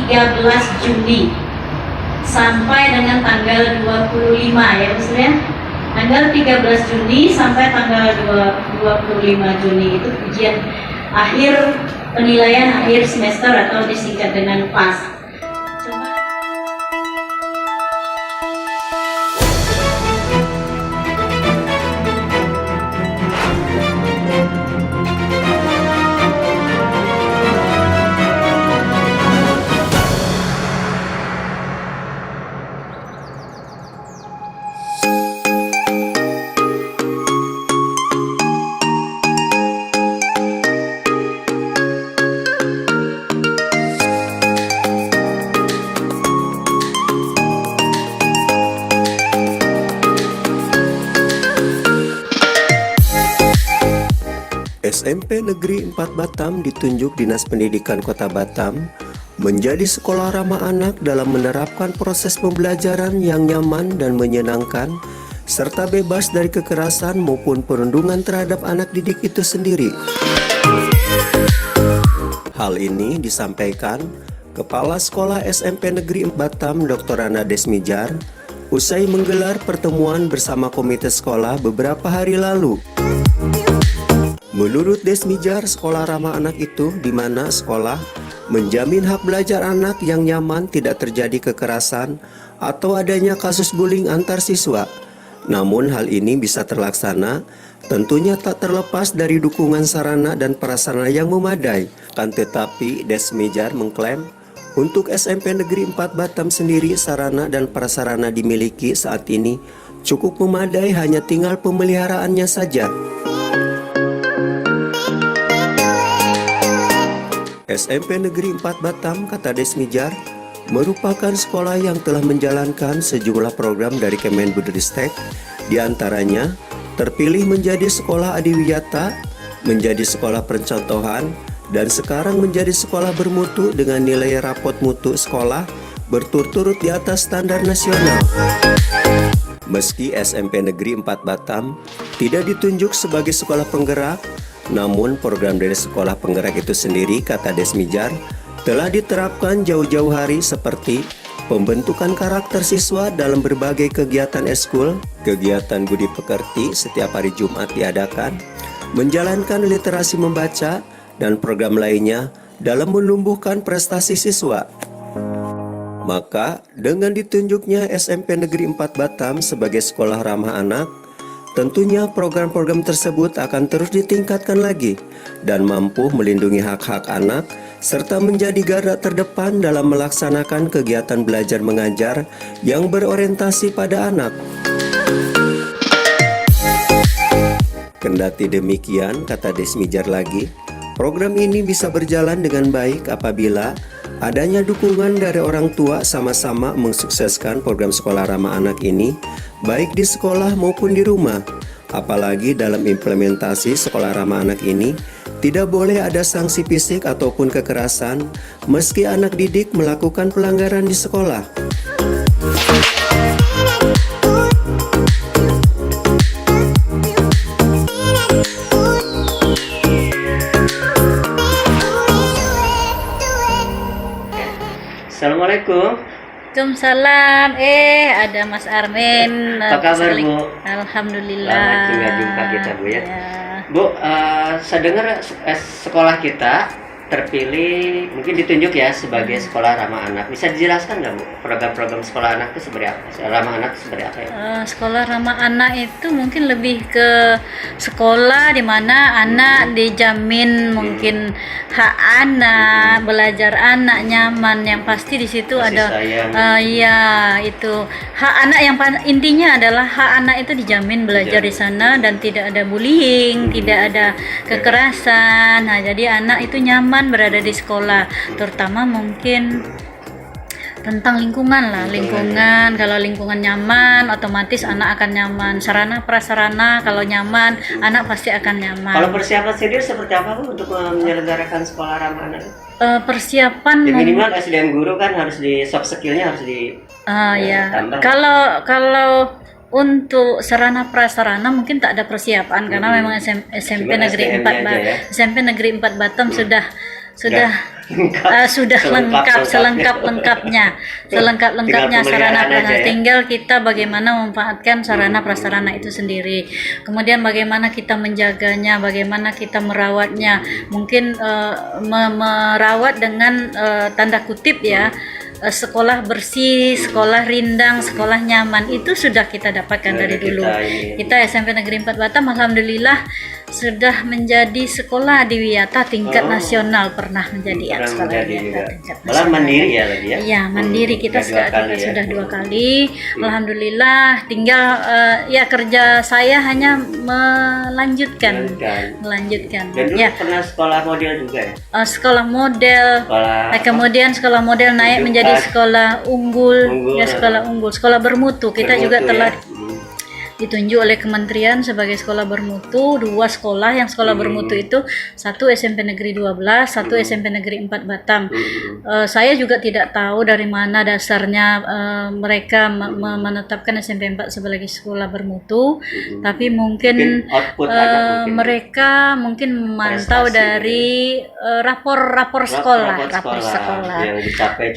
13 Juni sampai dengan tanggal 25 ya maksudnya tanggal 13 Juni sampai tanggal 25 Juni itu ujian akhir penilaian akhir semester atau disingkat dengan PAS. SMP Negeri 4 Batam ditunjuk Dinas Pendidikan Kota Batam menjadi sekolah ramah anak dalam menerapkan proses pembelajaran yang nyaman dan menyenangkan serta bebas dari kekerasan maupun perundungan terhadap anak didik itu sendiri. Hal ini disampaikan Kepala Sekolah SMP Negeri 4 Batam Dr. Ana Desmijar usai menggelar pertemuan bersama komite sekolah beberapa hari lalu. Menurut Desmijar, sekolah ramah anak itu di mana sekolah menjamin hak belajar anak yang nyaman, tidak terjadi kekerasan atau adanya kasus bullying antar siswa. Namun hal ini bisa terlaksana tentunya tak terlepas dari dukungan sarana dan prasarana yang memadai. Kan tetapi Desmijar mengklaim untuk SMP Negeri 4 Batam sendiri sarana dan prasarana dimiliki saat ini cukup memadai, hanya tinggal pemeliharaannya saja. SMP Negeri 4 Batam, kata Desmijar, merupakan sekolah yang telah menjalankan sejumlah program dari Kemendikbudristek, diantaranya terpilih menjadi sekolah adiwiyata, menjadi sekolah percontohan, dan sekarang menjadi sekolah bermutu dengan nilai rapot mutu sekolah berturut-turut di atas standar nasional. Meski SMP Negeri 4 Batam tidak ditunjuk sebagai sekolah penggerak, namun program dari sekolah penggerak itu sendiri, kata Desmijar, telah diterapkan jauh-jauh hari seperti pembentukan karakter siswa dalam berbagai kegiatan eskul, kegiatan budi pekerti setiap hari Jumat diadakan, menjalankan literasi membaca, dan program lainnya dalam menumbuhkan prestasi siswa. Maka dengan ditunjuknya SMP Negeri 4 Batam sebagai sekolah ramah anak, tentunya program-program tersebut akan terus ditingkatkan lagi dan mampu melindungi hak-hak anak serta menjadi garda terdepan dalam melaksanakan kegiatan belajar mengajar yang berorientasi pada anak. Kendati demikian, kata Desmijar lagi, program ini bisa berjalan dengan baik apabila adanya dukungan dari orang tua sama-sama mensukseskan program sekolah ramah anak ini, baik di sekolah maupun di rumah. Apalagi dalam implementasi sekolah ramah anak ini, tidak boleh ada sanksi fisik ataupun kekerasan meski anak didik melakukan pelanggaran di sekolah. Assalamualaikum. Waalaikumsalam. Ada Mas Armin. Apa kabar, Bu? Alhamdulillah. Selamat jumpa kita, Bu ya. Ya. Bu, saya dengar sekolah kita terpilih, mungkin ditunjuk ya sebagai sekolah ramah anak. Bisa dijelaskan nggak, Bu, program-program sekolah anak itu seperti apa? Ramah anak itu seperti apa ya? Sekolah ramah anak itu mungkin lebih ke sekolah di mana anak dijamin mungkin hak anak, belajar anak nyaman, yang pasti di situ Kasih ada sayang. ya itu hak anak yang intinya adalah hak anak itu dijamin belajar di sana dan tidak ada bullying, tidak ada kekerasan. Nah, jadi anak itu nyaman berada di sekolah, terutama mungkin tentang lingkungan lah, lingkungan. Kalau lingkungan nyaman, otomatis anak akan nyaman. Sarana prasarana kalau nyaman, anak pasti akan nyaman. Kalau persiapan sendiri seperti apa, Bu, untuk menyelenggarakan sekolah ramah anak? Persiapan Ya, minimal SDM guru kan harus di soft skillnya harus di ya. tambah. Kalau untuk sarana prasarana mungkin tak ada persiapan karena memang SMP Cuma Negeri SDM-nya 4 aja ya. SMP Negeri 4 Batam sudah Sudah selengkap-lengkapnya Tinggal sarana pemeliharaan aja prasarana. ya? Tinggal kita bagaimana memanfaatkan sarana prasarana itu sendiri. Kemudian bagaimana kita menjaganya, bagaimana kita merawatnya. Mungkin merawat dengan tanda kutip ya. Sekolah bersih, sekolah rindang, sekolah nyaman itu sudah kita dapatkan dari dulu. Kita SMP Negeri 4 Batam alhamdulillah sudah menjadi sekolah adiwiyata tingkat nasional, pernah menjadi ya, sekolah adiwiyata tingkat Malah nasional. mandiri ya lagi ya. Iya, mandiri kita sudah dua kali. Alhamdulillah, tinggal ya kerja saya hanya melanjutkan. Dan dulu Ya, pernah sekolah model juga ya? sekolah model. Kemudian sekolah model naik menjadi sekolah unggul, ya sekolah unggul, sekolah bermutu. Kita juga telah ditunjuk oleh kementerian sebagai sekolah bermutu. 2 sekolah yang sekolah bermutu itu, satu SMP Negeri 12, satu SMP Negeri 4 Batam. Saya juga tidak tahu dari mana dasarnya mereka menetapkan SMP 4 sebagai sekolah bermutu, tapi mungkin mereka mungkin memantau dari rapor sekolah yang dicapai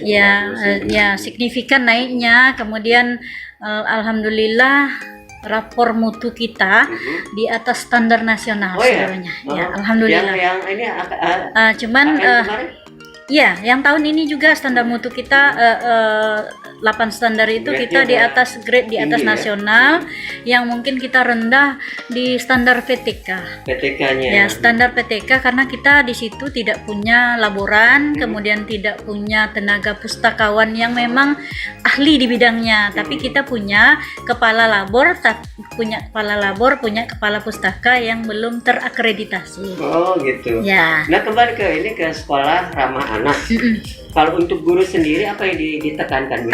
ya signifikan naiknya. Kemudian alhamdulillah rapor mutu kita di atas standar nasional seluruhnya. Ya, alhamdulillah. Yang ini cuman ya, yang tahun ini juga standar mutu kita 8 standar itu kita di atas grade di atas nasional, yang mungkin kita rendah di standar PTK-nya. Ya, standar PTK karena kita di situ tidak punya laboran, kemudian tidak punya tenaga pustakawan yang memang ahli di bidangnya, tapi kita punya kepala labor, punya kepala pustaka yang belum terakreditasi. Oh, gitu. Ya. Nah, kembali ke sekolah ramah anak. Kalau untuk guru sendiri apa yang ditekankan?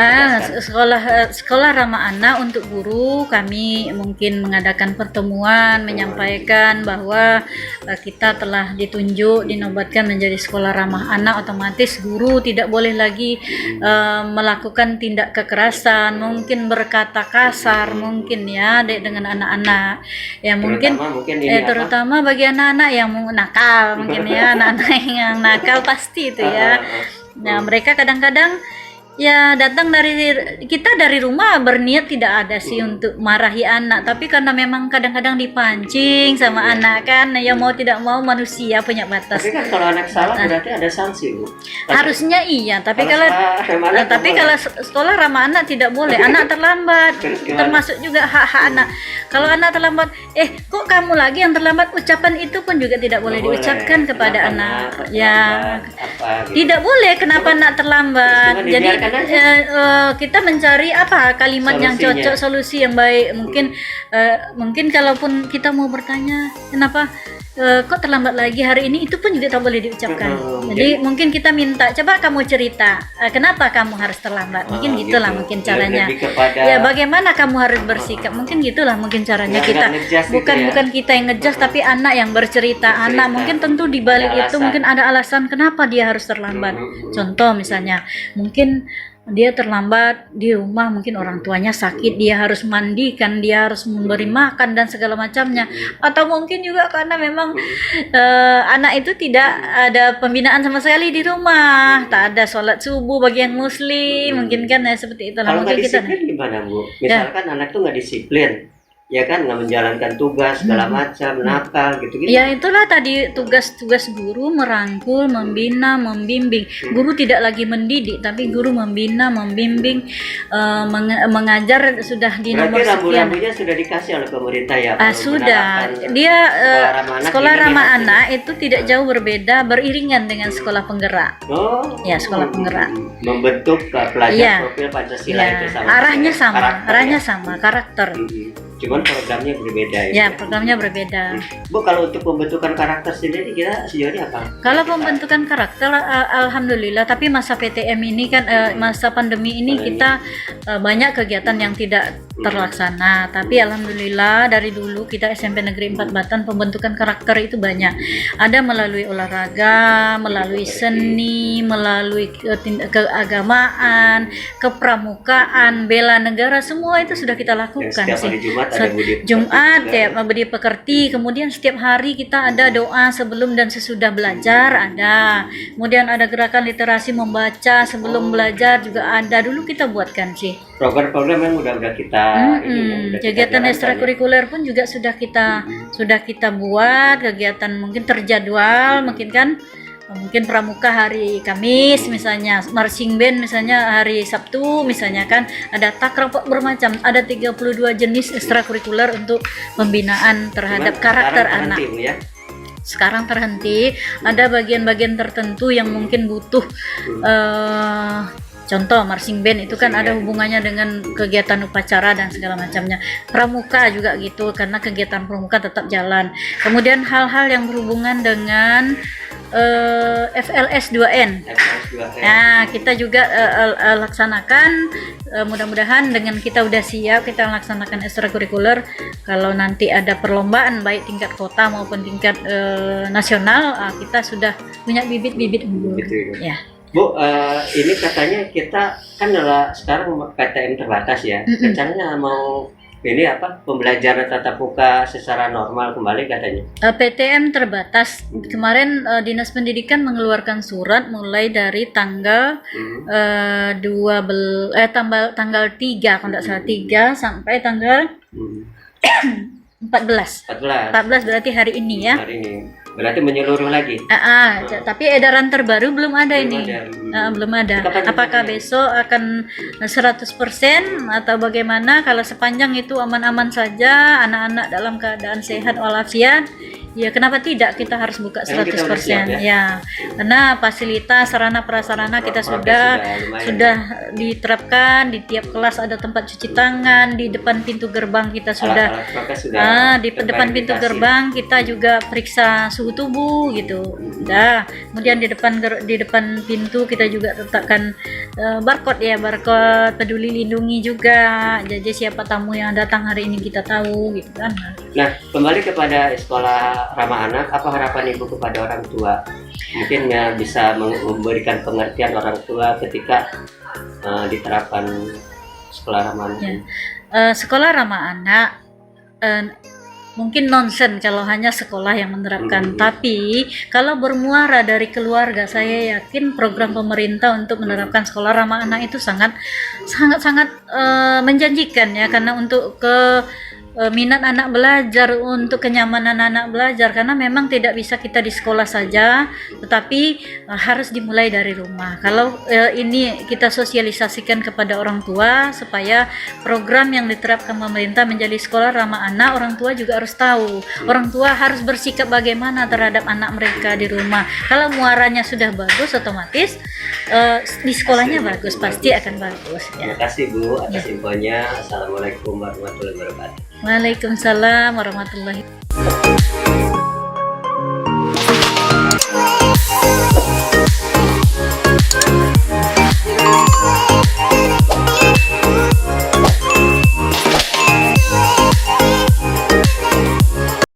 Sekolah ramah anak untuk guru, kami mungkin mengadakan pertemuan menyampaikan bahwa kita telah dinobatkan menjadi sekolah ramah anak. Otomatis guru tidak boleh lagi melakukan tindak kekerasan, mungkin berkata kasar, mungkin ya dengan anak-anak ya, terutama bagi anak-anak yang nakal, mungkin ya anak-anak yang nakal pasti itu ya. Nah, mereka kadang-kadang ya datang dari rumah berniat tidak ada sih untuk marahi anak, tapi karena memang kadang-kadang dipancing sama anak kan, ya mau tidak mau manusia punya batas. Tapi kan kalau anak salah berarti ada sanksi, Bu. Harusnya iya, tapi kalau sekolah ramah anak tidak boleh. Anak terlambat, termasuk juga hak-hak anak. Kalau anak terlambat, kok kamu lagi yang terlambat, ucapan itu pun juga tidak boleh diucapkan kepada anak. Ya, tidak boleh. Kenapa anak terlambat? Jadi kita mencari kalimat yang cocok, solusi yang baik. Mungkin kalaupun kita mau bertanya kenapa kok terlambat lagi hari ini, itu pun juga tak boleh diucapkan. Jadi mungkin kita minta, coba kamu cerita kenapa kamu harus terlambat, mungkin gitulah mungkin caranya. Ya, bagaimana kamu harus bersikap, mungkin gitulah mungkin caranya. Kita bukan kita yang ngejas, tapi anak yang bercerita. Anak mungkin tentu di balik itu mungkin ada alasan kenapa dia harus terlambat. Contoh misalnya, mungkin dia terlambat di rumah, mungkin orang tuanya sakit, dia harus mandikan, dia harus memberi makan dan segala macamnya. Atau mungkin juga karena memang anak itu tidak ada pembinaan sama sekali di rumah, tak ada sholat subuh bagi yang muslim, mungkin kan ya seperti itu. Kalau nggak disiplin gimana, Bu? Misalkan anak tuh nggak disiplin, ya kan, nggak menjalankan tugas segala macam, nakal gitu-gitu. Ya itulah tadi tugas guru, merangkul, membina, membimbing. Guru tidak lagi mendidik, tapi guru membina, membimbing, mengajar. Sudah di nomor sekian. Rambu-rambunya sudah dikasih oleh pemerintah ya? Sudah. Dia sekolah ramah anak itu tidak jauh berbeda, beriringan dengan sekolah penggerak. Ya, sekolah penggerak. Membentuk pelajar profil Pancasila itu sama. Arahnya sama, karakter. Cuman programnya berbeda ya? Ya, programnya berbeda. Bu, kalau untuk pembentukan karakter sendiri kita sejauh ini apa? Kalau pembentukan karakter, alhamdulillah. Tapi masa PTM ini kan, masa pandemi ini kita banyak kegiatan yang tidak terlaksana. Tapi alhamdulillah dari dulu kita SMP Negeri 4 Batan pembentukan karakter itu banyak. Ada melalui olahraga, melalui seni, melalui keagamaan, kepramukaan, bela negara, semua itu sudah kita lakukan Setiap sih. hari Jumat ada budi Jumat pekerti ya budi pekerti, kemudian setiap hari kita ada doa sebelum dan sesudah belajar ada. Kemudian ada gerakan literasi membaca sebelum belajar juga ada. Dulu kita buatkan sih. program-program yang udah kita udah kita Kegiatan jalankan, ekstrakurikuler pun juga sudah kita buat, kegiatan mungkin terjadwal, mungkin pramuka hari Kamis misalnya, marching band misalnya hari Sabtu misalnya kan, ada takrab bermacam, ada 32 jenis ekstrakurikuler untuk pembinaan terhadap Cuman karakter sekarang anak. terhenti, Bu, ya. Sekarang terhenti, ada bagian-bagian tertentu yang mungkin butuh contoh marching band itu kan Marching ada band. hubungannya dengan kegiatan upacara dan segala macamnya. Pramuka juga gitu karena kegiatan pramuka tetap jalan. Kemudian hal-hal yang berhubungan dengan FLS 2N. FS2N. Nah, kita juga laksanakan, mudah-mudahan dengan kita udah siap kita laksanakan ekstrakurikuler. Kalau nanti ada perlombaan baik tingkat kota maupun tingkat nasional, kita sudah punya bibit-bibit unggul. Gitu, Ya. Bu, ini katanya kita kan adalah sekarang PTM terbatas ya. Rencananya mau ini pembelajaran tatap muka secara normal kembali katanya. PTM terbatas. Kemarin Dinas Pendidikan mengeluarkan surat mulai dari tanggal tanggal 3 kalau tidak salah 3 sampai tanggal 14. 14 berarti hari ini ya. Hari ini berarti menyeluruh lagi. Tapi edaran terbaru belum ada Belum ini. ada. Belum ada. Kapan Apakah rencananya? besok akan 100% atau bagaimana? Kalau sepanjang itu aman-aman saja, anak-anak dalam keadaan sehat walafiat, ya kenapa tidak kita harus buka Emang 100%? kita udah siap, ya? Ya, karena fasilitas sarana prasarana kita Prokes sudah lumayan, diterapkan, di tiap kelas ada tempat cuci tangan, di depan pintu gerbang kita sudah Alat-alat prokes sudah di depan pintu terverifikasi. gerbang kita juga periksa suhu tubuh gitu. Udah. Kemudian di depan pintu kita juga letakkan barcode peduli lindungi juga. Jadi siapa tamu yang datang hari ini kita tahu gitu kan. Nah, kembali kepada sekolah ramah anak, apa harapan Ibu kepada orang tua? Mungkin ya bisa memberikan pengertian orang tua ketika diterapkan sekolah ramah anak. Ya. Sekolah ramah anak mungkin nonsen kalau hanya sekolah yang menerapkan, tapi kalau bermuara dari keluarga, saya yakin program pemerintah untuk menerapkan sekolah ramah anak itu sangat menjanjikan ya, karena untuk minat anak belajar, untuk kenyamanan anak belajar, karena memang tidak bisa kita di sekolah saja, tetapi harus dimulai dari rumah. Kalau ini kita sosialisasikan kepada orang tua supaya program yang diterapkan pemerintah menjadi sekolah ramah anak, orang tua juga harus tahu. Orang tua harus bersikap bagaimana terhadap anak mereka di rumah. Kalau muaranya sudah bagus, otomatis di sekolahnya bagus, pasti akan bagus ya. Terima kasih Bu atas infonya. Assalamualaikum warahmatullahi wabarakatuh. Waalaikumsalam warahmatullahi wabarakatuh.